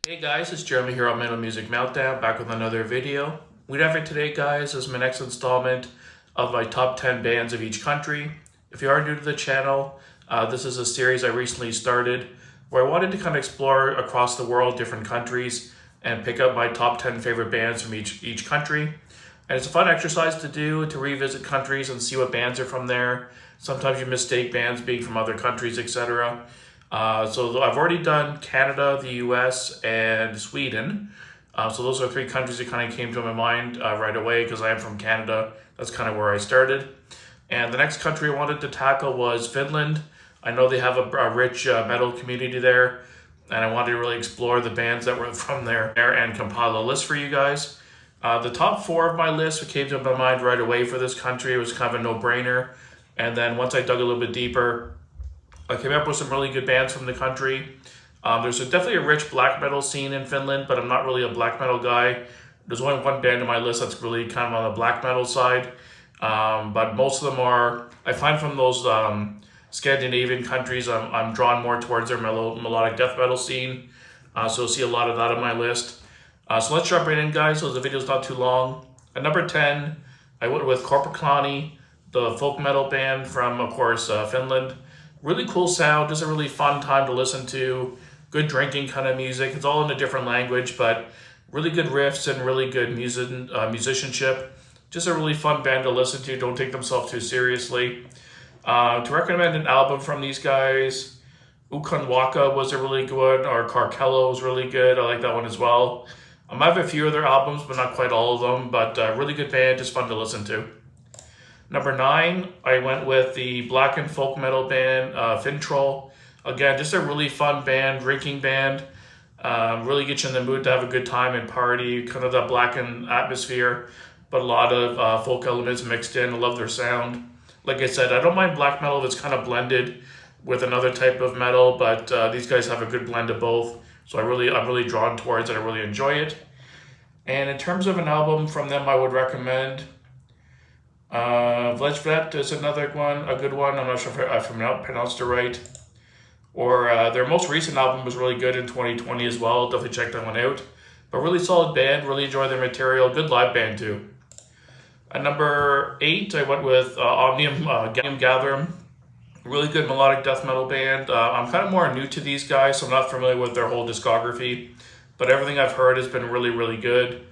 Hey guys, it's Jeremy here on Metal Music Meltdown, back with another video. What I have for today, guys, is my next installment of my top 10 bands of each country. If you are new to the channel, this is a series I recently started where I wanted to kind of explore across the world, different countries, and pick up my top 10 favorite bands from each country. And it's a fun exercise to do, to revisit countries and see what bands are from there. Sometimes you mistake bands being from other countries, etc. So I've already done Canada, the US, and Sweden. So those are three countries that kind of came to my mind right away because I am from Canada. That's kind of where I started. And the next country I wanted to tackle was Finland. I know they have a rich metal community there, and I wanted to really explore the bands that were from there and compile a list for you guys. The top four of my list came to my mind right away for this country. It was kind of a no-brainer. And then once I dug a little bit deeper, I came up with some really good bands from the country. There's definitely a rich black metal scene in Finland, but I'm not really a black metal guy. There's only one band on my list that's really kind of on the black metal side. But most of them are, I find from those Scandinavian countries, I'm drawn more towards their melodic death metal scene. So you'll see a lot of that on my list. So let's jump right in, guys, so the video's not too long. At number 10, I went with Korpiklaani, the folk metal band from, of course, Finland. Really cool sound, just a really fun time to listen to. Good drinking kind of music. It's all in a different language, but really good riffs and really good musicianship. Just a really fun band to listen to. Don't take themselves too seriously. To recommend an album from these guys, Ukon Waka was a really good one, or Karkello was really good. I like that one as well. I have a few of their albums, but not quite all of them. But really good band, just fun to listen to. Number 9, I went with the black and folk metal band, Fintroll. Again, just a really fun band, drinking band. Really get you in the mood to have a good time and party, kind of that blackened atmosphere, but a lot of folk elements mixed in. I love their sound. Like I said, I don't mind black metal if it's kind of blended with another type of metal, but these guys have a good blend of both. So I'm really drawn towards it. I really enjoy it. And in terms of an album from them, I would recommend Vlejvet is another one, a good one. I'm not sure if I pronounced it right. Or their most recent album was really good in 2020 as well. Definitely check that one out. But really solid band. Really enjoy their material. Good live band too. At number 8, I went with Omnium Gatherum. Really good melodic death metal band. I'm kind of more new to these guys, so I'm not familiar with their whole discography. But everything I've heard has been really good.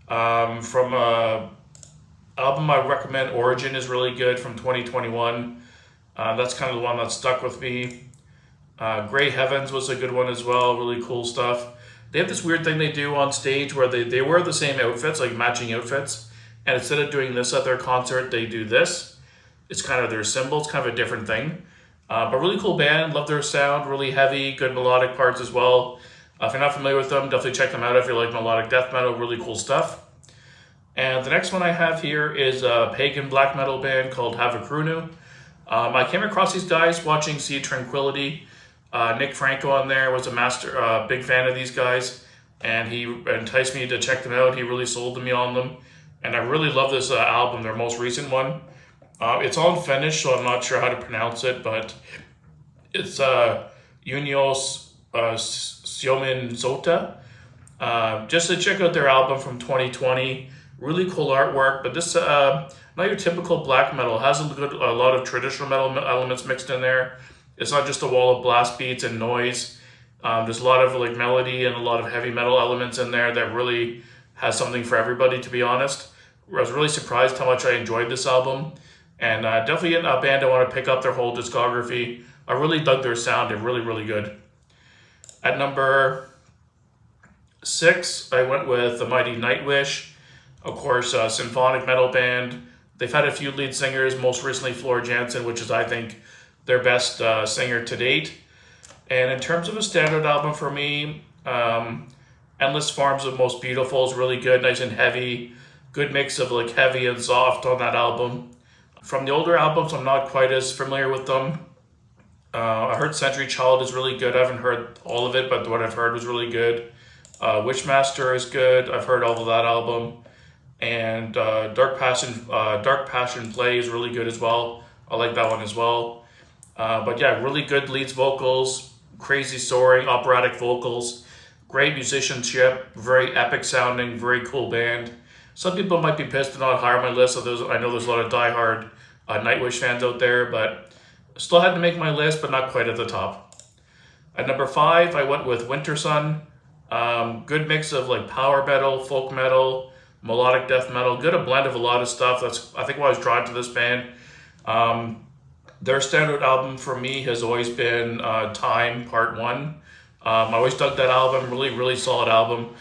From album I recommend, Origin is really good from 2021. That's kind of the one that stuck with me. Grey Heavens was a good one as well. Really cool stuff. They have this weird thing they do on stage where they wear the same outfits, like matching outfits. And instead of doing this at their concert, they do this. It's kind of their symbol. It's kind of a different thing. But really cool band. Love their sound. Really heavy. Good melodic parts as well. If you're not familiar with them, definitely check them out if you like melodic death metal. Really cool stuff. And the next one I have here is a pagan black metal band called Havakruunu. I came across these guys watching Sea Tranquility. Nick Franco on there was a big fan of these guys, and he enticed me to check them out. He really sold me on them, and I really love this album, their most recent one. It's all in Finnish, so I'm not sure how to pronounce it, but it's Unios Suomen Sota. Just to check out their album from 2020. Really cool artwork, but this not your typical black metal. It has a lot of traditional metal elements mixed in there. It's not just a wall of blast beats and noise. There's a lot of like melody and a lot of heavy metal elements in there that really has something for everybody, to be honest. I was really surprised how much I enjoyed this album, and definitely a band I want to pick up their whole discography. I really dug their sound. They're really good. At number 6, I went with the Mighty Nightwish. Of course, symphonic metal band. They've had a few lead singers, most recently Floor Jansen, which is, I think, their best singer to date. And in terms of a standard album for me, Endless Forms of Most Beautiful is really good, nice and heavy. Good mix of like heavy and soft on that album. From the older albums, I'm not quite as familiar with them. I heard Century Child is really good. I haven't heard all of it, but what I've heard was really good. Wishmaster is good. I've heard all of that album. And Dark Passion Play is really good as well. I like that one as well. But yeah, really good leads vocals, crazy soaring operatic vocals. Great musicianship, very epic sounding, very cool band. Some people might be pissed to not higher on my list. So I know there's a lot of diehard Nightwish fans out there, but still had to make my list, but not quite at the top. At number 5, I went with Wintersun. Good mix of like power metal, folk metal, melodic death metal. Good a blend of a lot of stuff. That's I think why I was drawn to this band. Their standout album for me has always been Time Part 1. I always dug that album. Really solid album.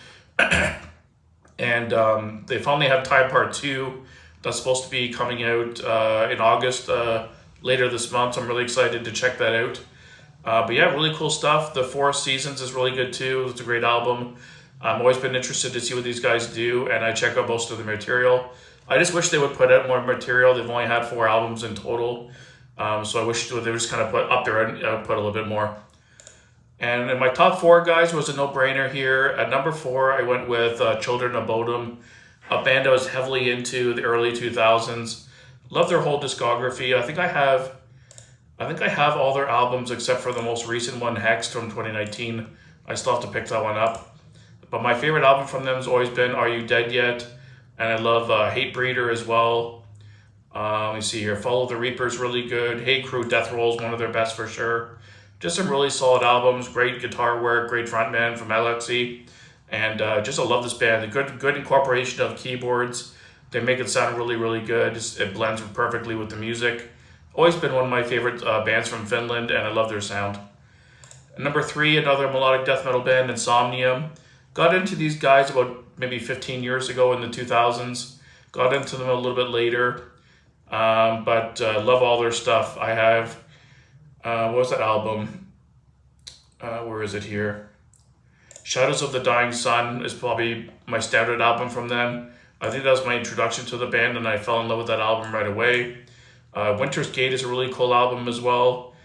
And they finally have Time Part 2 that's supposed to be coming out in August later this month. So I'm really excited to check that out. But yeah, really cool stuff. The Four Seasons is really good too. It's a great album. I've always been interested to see what these guys do, and I check out most of the material. I just wish they would put out more material. They've only had 4 albums in total. So I wish they would just kind of put up there and put a little bit more. And in my top 4, guys, was a no-brainer here. At number 4, I went with Children of Bodom, a band I was heavily into the early 2000s. Love their whole discography. I think I have all their albums except for the most recent one, Hex, from 2019. I still have to pick that one up. But my favorite album from them has always been Are You Dead Yet? And I love Hatebreeder as well. Let me see here. Follow the Reaper is really good. Hey Crew, Death Roll is one of their best for sure. Just some really solid albums. Great guitar work. Great frontman from Alexi. And just I love this band. A good incorporation of keyboards. They make it sound really good. It blends perfectly with the music. Always been one of my favorite bands from Finland, and I love their sound. Number 3, another melodic death metal band, Insomnium. Got into these guys about maybe 15 years ago in the 2000s. Got into them a little bit later, but love all their stuff. I have, what was that album? Where is it here? Shadows of the Dying Sun is probably my standard album from them. I think that was my introduction to the band, and I fell in love with that album right away. Winter's Gate is a really cool album as well.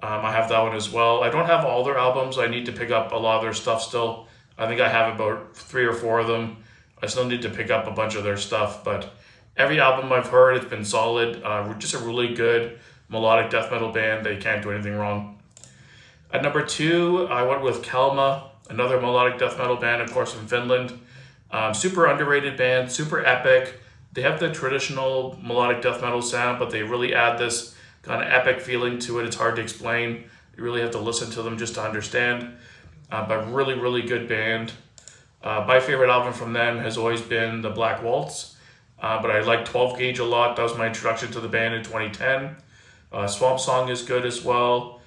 I have that one as well. I don't have all their albums. I need to pick up a lot of their stuff still. I think I have about 3 or 4 of them. I still need to pick up a bunch of their stuff, but every album I've heard, it's been solid. Just a really good melodic death metal band. They can't do anything wrong. At number 2, I went with Kalma, another melodic death metal band, of course, from Finland. Super underrated band, super epic. They have the traditional melodic death metal sound, but they really add this kind of epic feeling to it. It's hard to explain. You really have to listen to them just to understand. But really good band. My favorite album from them has always been The Black Waltz. But I like 12 Gauge a lot. That was my introduction to the band in 2010. Swamp Song is good as well.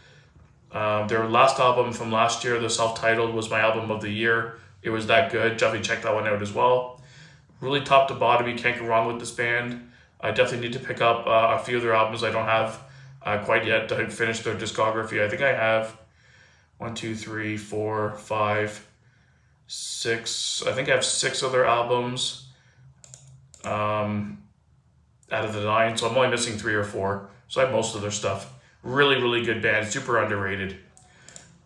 Their last album from last year, the self-titled, was my album of the year. It was that good. Definitely check that one out as well. Really top to bottom, you can't go wrong with this band. I definitely need to pick up a few of their albums I don't have quite yet to finish their discography. I think I have 1, 2, 3, 4, 5, 6. I think I have 6 of their albums out of the 9. So I'm only missing 3 or 4. So I have most of their stuff. Really good band, super underrated.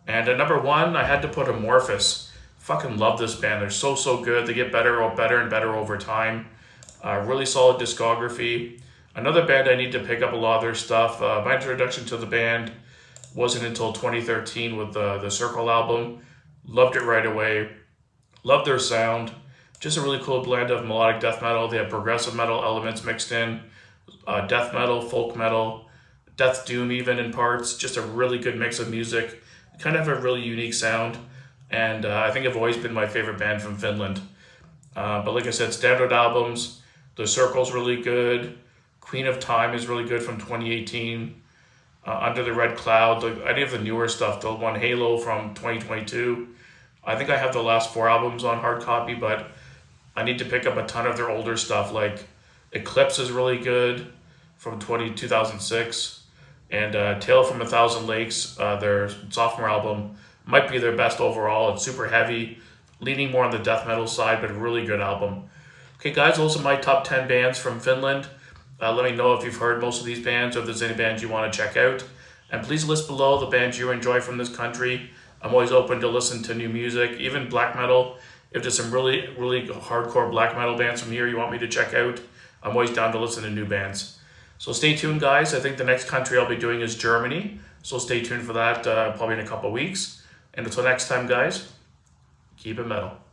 And at number 1, I had to put Amorphous. Fucking love this band. They're so good. They get better and better over time. Really solid discography. Another band I need to pick up a lot of their stuff. My introduction to the band wasn't until 2013 with the Circle album. Loved it right away. Loved their sound. Just a really cool blend of melodic death metal. They have progressive metal elements mixed in. Death metal, folk metal, death doom even in parts. Just a really good mix of music. Kind of have a really unique sound. And I think I've always been my favorite band from Finland. But like I said, standard albums. The Circle's really good. Queen of Time is really good from 2018. Under the Red Cloud. Any of the newer stuff. The one Halo from 2022. I think I have the last 4 albums on hard copy, but I need to pick up a ton of their older stuff. Like Eclipse is really good from 2006. And Tale from a Thousand Lakes, their sophomore album, might be their best overall. It's super heavy, leaning more on the death metal side, but a really good album. Okay, guys, those are my top 10 bands from Finland. Let me know if you've heard most of these bands or if there's any bands you want to check out. And please list below the bands you enjoy from this country. I'm always open to listen to new music, even black metal. If there's some really hardcore black metal bands from here you want me to check out, I'm always down to listen to new bands. So stay tuned, guys. I think the next country I'll be doing is Germany. So stay tuned for that probably in a couple of weeks. And until next time, guys, Keep it metal.